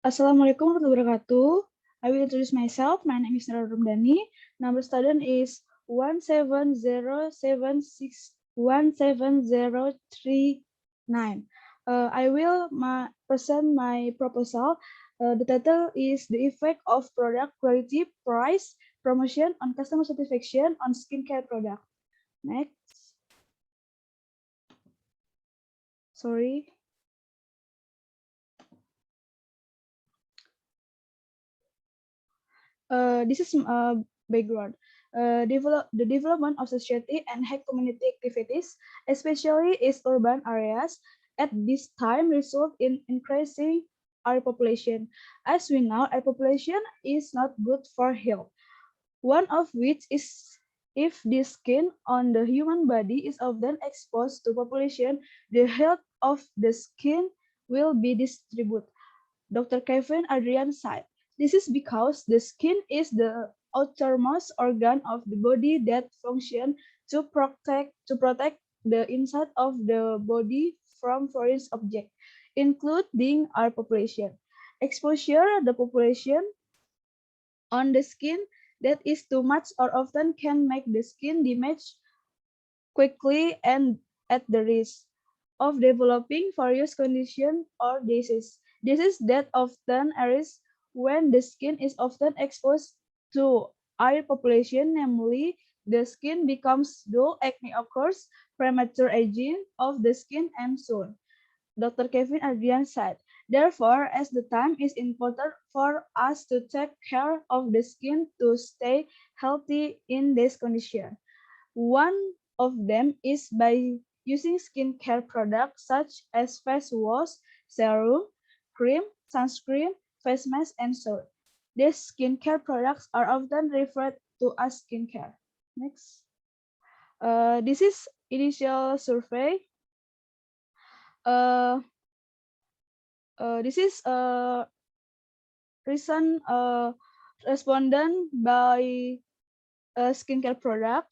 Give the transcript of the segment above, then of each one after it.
Assalamualaikum warahmatullahi wabarakatuh. I will introduce myself. My name is Nara Rumdani. Number student is 17076177039. I will present my proposal. The title is The Effect of Product Quality, Price, Promotion on Customer Satisfaction on Skincare Product. Next. Sorry. This is background. The development of society and health community activities, especially in urban areas, at this time result in increasing our population. As we know, our population is not good for health. One of which is if the skin on the human body is often exposed to population, the health of the skin will be distributed. Dr. Kevin Adrian said, this is because the skin is the outermost organ of the body that functions to protect the inside of the body from foreign objects, including our population. Exposure the population on the skin that is too much or often can make the skin damage quickly and at the risk of developing various conditions or diseases. Diseases that often arise when the skin is often exposed to air population, namely the skin becomes dull, acne occurs, premature aging of the skin, and so on. Dr. Kevin Adrian said, therefore, as the time is important for us to take care of the skin to stay healthy in this condition. One of them is by using skincare products such as face wash, serum, cream, sunscreen, face mask, and so on. These skincare products are often referred to as skincare. Next. This is initial survey. Uh, this is a recent respondent by a skincare product.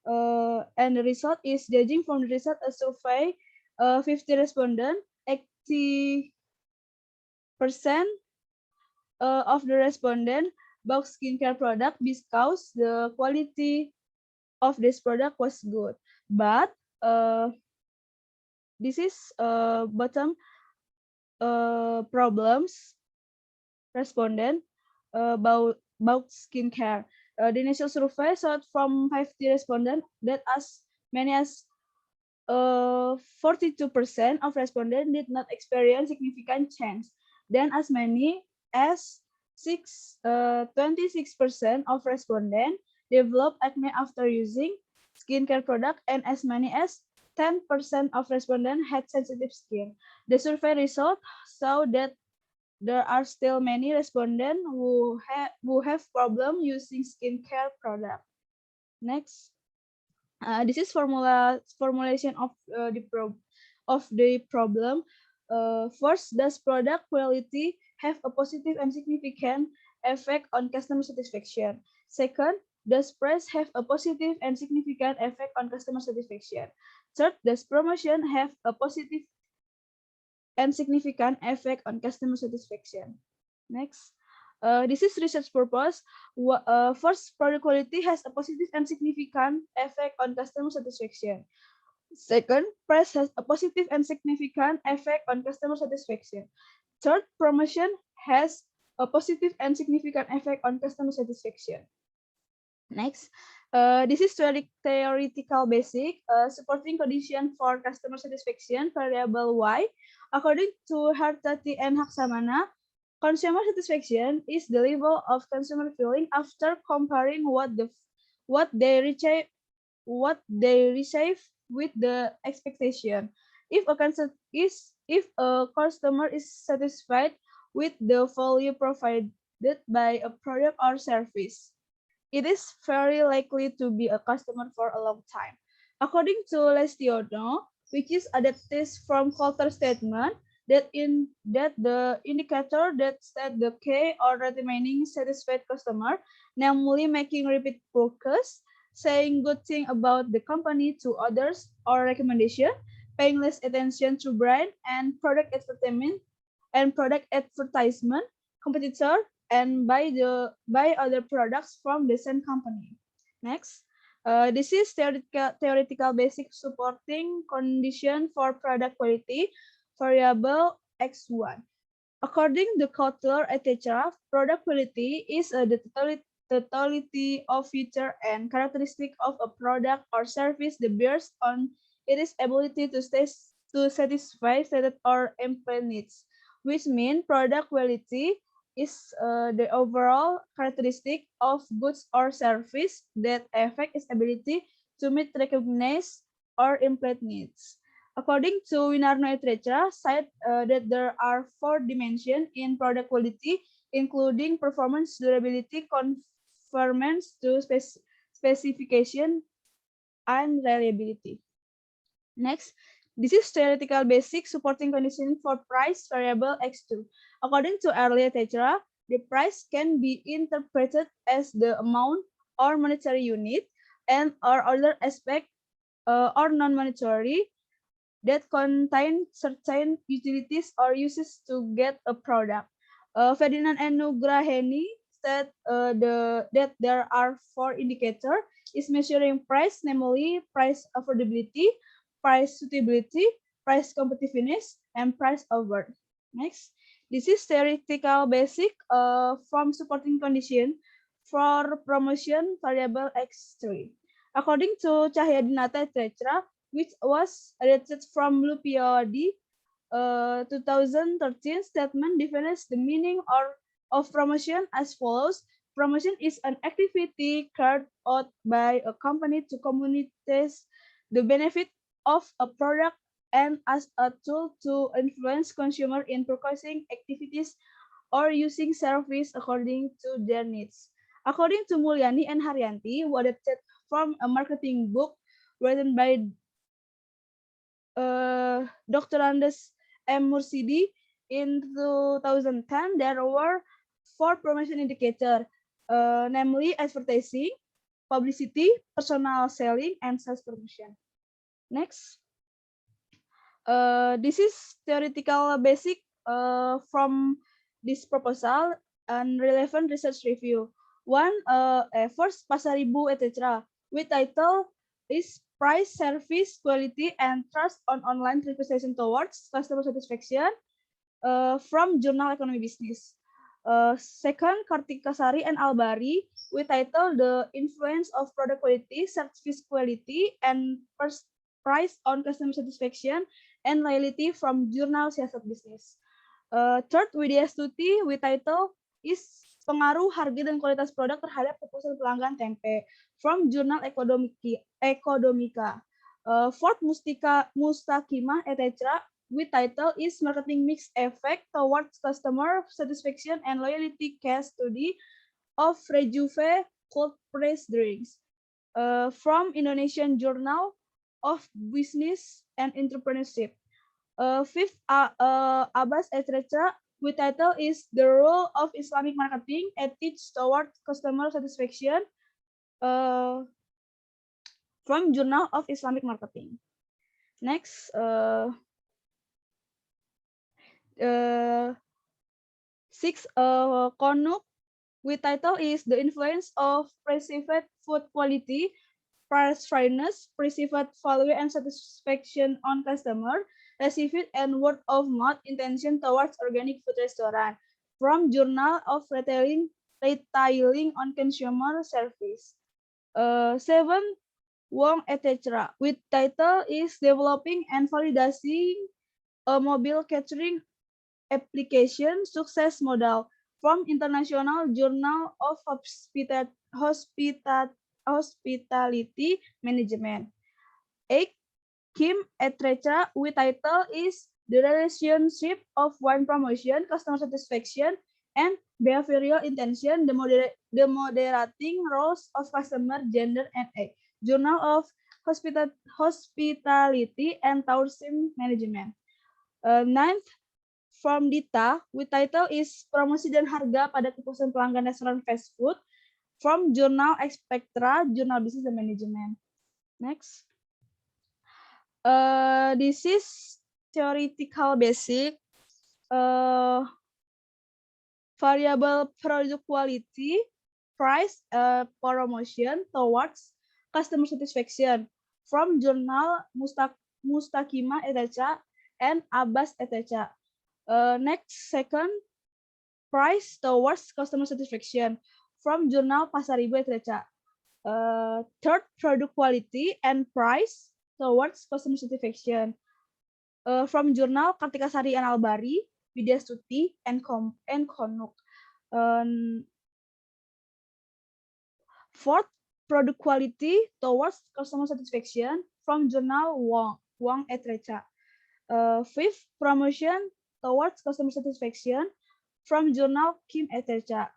And the result is judging from the result a survey 50 respondents, 80% of the respondent bought skincare product because the quality of this product was good. But this is bottom problems respondent about skincare. The initial survey showed from 50 respondents that as many as 42% of respondents did not experience significant change. Then as many as 26% of respondents developed acne after using skincare product, and as many as 10% of respondents had sensitive skin. The survey result show that there are still many respondents who have problem using skincare product. Next. This is formulation of the problem. First, does product quality have a positive and significant effect on customer satisfaction? Second, does price have a positive and significant effect on customer satisfaction? Third, does promotion have a positive and significant effect on customer satisfaction? Next. This is research purpose. First, product quality has a positive and significant effect on customer satisfaction. Second, price has a positive and significant effect on customer satisfaction. Third, promotion has a positive and significant effect on customer satisfaction. Next, this is theoretical basic supporting condition for customer satisfaction variable Y. According to Hartati and Haksamana, consumer satisfaction is the level of consumer feeling after comparing what they receive with the expectation. If a customer is satisfied with the value provided by a product or service, it is very likely to be a customer for a long time. According to Lestiono, which is adapted from Coulter statement, that the indicator that set the K or remaining satisfied customer, namely making repeat purchase, saying good thing about the company to others or recommendation, paying less attention to brand and product advertisement, competitor and buy other products from the same company. Next, this is theoretical basic supporting condition for product quality variable X1. According to Kotler, etc., product quality is the totality of feature and characteristic of a product or service that bears on its ability to satisfy stated or implied needs, which means product quality is the overall characteristic of goods or service that affect its ability to meet recognized or implied needs. According to Winarno etc., cite that there are 4 dimensions in product quality, including performance, durability, conformance to specification, and reliability. Next, this is theoretical basic supporting condition for price variable X2. According to earlier etc., the price can be interpreted as the amount or monetary unit and or other aspect or non-monetary that contain certain utilities or uses to get a product. Ferdinand and Nugraheni said that there are 4 indicators is measuring price, namely price affordability, price suitability, price competitiveness, and price award. Next, this is theoretical basic from supporting condition for promotion variable X3. According to Cahyadinata, etc., which was adapted from Lupiodi 2013 statement defines the meaning of promotion as follows. Promotion is an activity carried out by a company to communicate the benefit of a product and as a tool to influence consumer in purchasing activities or using service according to their needs. According to Mulyani and Haryanti, who adapted from a marketing book written by Dr. Andes M. Mursidi in 2010, there were 4 promotion indicators, namely advertising, publicity, personal selling, and sales promotion. Next, this is theoretical basic from this proposal and relevant research review. One, first Pasaribu, etc., with title is price, service, quality, and trust on online representation towards customer satisfaction from Journal Economy Business. Second, Kartika Sari and Albari with title The Influence of Product Quality, Service Quality, and Price on Customer Satisfaction and Loyalty from Journal Siasat Business. Third, Widya Stuti with title is Pengaruh Harga dan Kualitas Produk terhadap kepuasan pelanggan tempe from Jurnal Ekonomika. Fourth, Mustakimah etc. with title is Marketing Mix Effect Towards Customer Satisfaction and Loyalty Case Study of Rejuve Cold Pressed Drinks from Indonesian Journal of Business and Entrepreneurship. Fifth, Abbas etc. with title is The Role of Islamic Marketing Ethics Toward Customer Satisfaction from Journal of Islamic Marketing. Next, six, Konuk with title is The Influence of Perceived Food Quality, Price Fairness, Perceived Value and Satisfaction on Customer, Received and Word of Mouth Intention Towards Organic Food Restaurant from Journal of Retailing on Consumer Service. Seven, Wong etc. with title is Developing and Validating a Mobile Catering Application Success Model from International Journal of Hospitality Management. 8. Kim etc. with title is The Relationship of Wine Promotion, Customer Satisfaction, and Behavioral Intention, the Moderating Roles of Customer, Gender, and Age. Journal of Hospitality and Tourism Management. Ninth, from Dita with title is Promosi dan Harga pada Kepuasan Pelanggan Restoran Fast Food from Jurnal Expectra, Jurnal Business and Management. Next. This is theoretical basic variable product quality, price, promotion towards customer satisfaction from journal Mustakima etc. and Abbas etc. Next, second, price towards customer satisfaction from journal Pasaribu etc. Third, product quality and price towards customer satisfaction from journal Kartika Sari and Albari, Widya Stuti, and Konuk. Fourth, product quality towards customer satisfaction from journal Wang etc. Fifth, promotion towards customer satisfaction from journal Kim etc.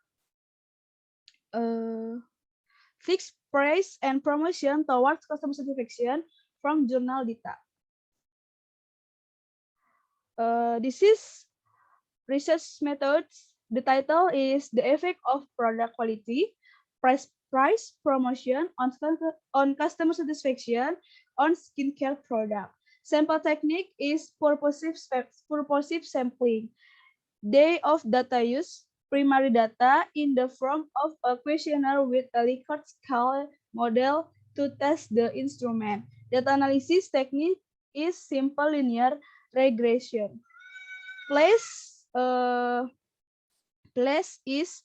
Fixed price and promotion towards customer satisfaction from journal Dita. This is research methods. The title is The Effect of Product Quality, Price Promotion on Customer Satisfaction on Skincare Product. Sample technique is purposive sampling. Day of data use, primary data in the form of a questionnaire with a Likert scale model to test the instrument. Data analysis technique is simple linear regression. Place is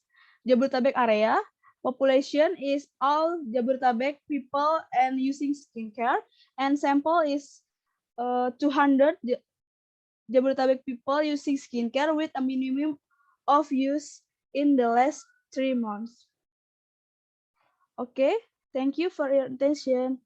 Jabodetabek area. Population is all Jabodetabek people and using skincare. And sample is 200 Jabodetabek people using skincare with a minimum of use in the last 3 months. Okay, thank you for your attention.